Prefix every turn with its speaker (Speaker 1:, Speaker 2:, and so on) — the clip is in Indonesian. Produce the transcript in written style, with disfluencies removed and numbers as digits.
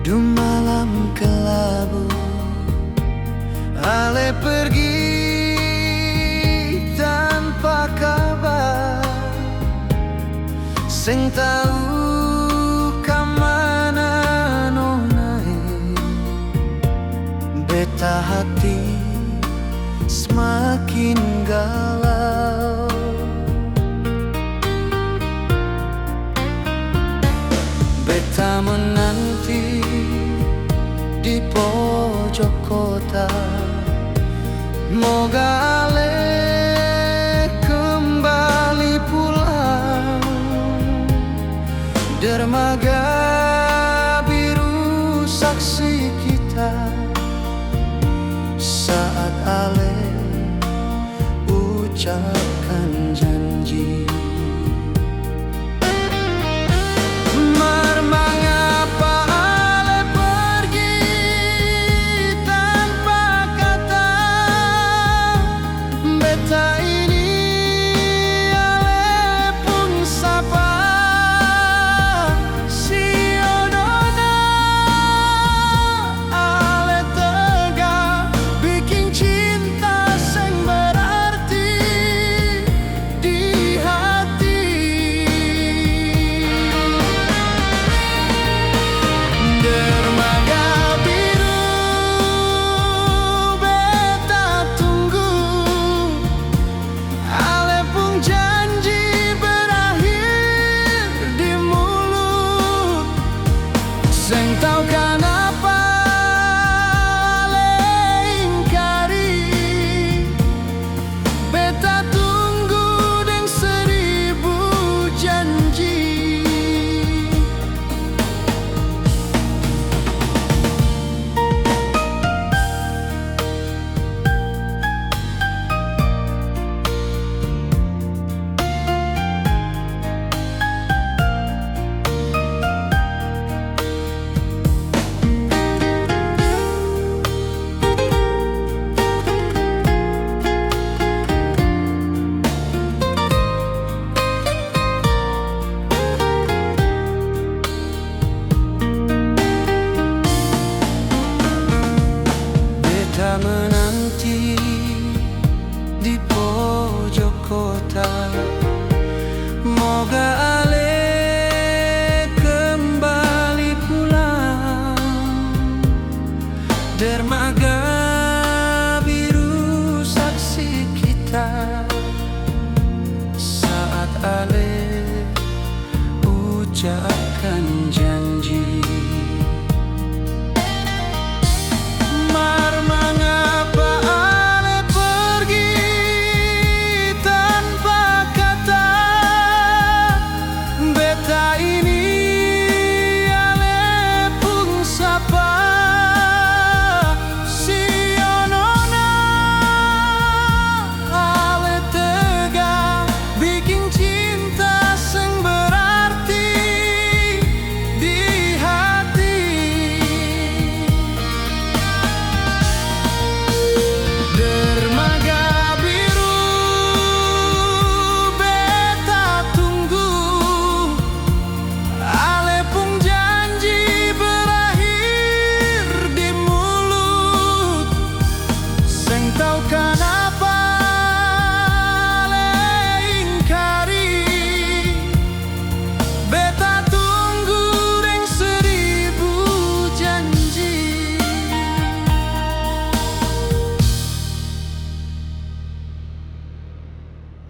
Speaker 1: Du malam kelabu, Ale pergi tanpa kabar. Sing tahu kamana nonai, beta hati semakin galau. Beta menanti di pojok kota, moga Ale kembali pulang. Dermaga biru saksi kita saat Ale ucapkan janji. Mengapa Ale pergi tanpa kata? Beta ini Ale pun sapa. Sionona Ale tega bikin cinta sing berarti di hati. Dermaga biru beta tunggu, Ale pun janji berakhir di mulut. Seng tau kenapa Ale ingkari, beta tunggu deng 1000 janji. Beta menanti di pojok kota, moga Ale kembali pulang. Dermaga biru saksi kita saat Ale ucapkan janji. Mengapa Ale pergi tanpa kata? Beta ini Ale pun sapa. Sionona Ale tega bikin cinta sing berarti di hati. Dermaga biru beta tunggu, Ale pun janji berakhir di mulut. Seng tau kenapa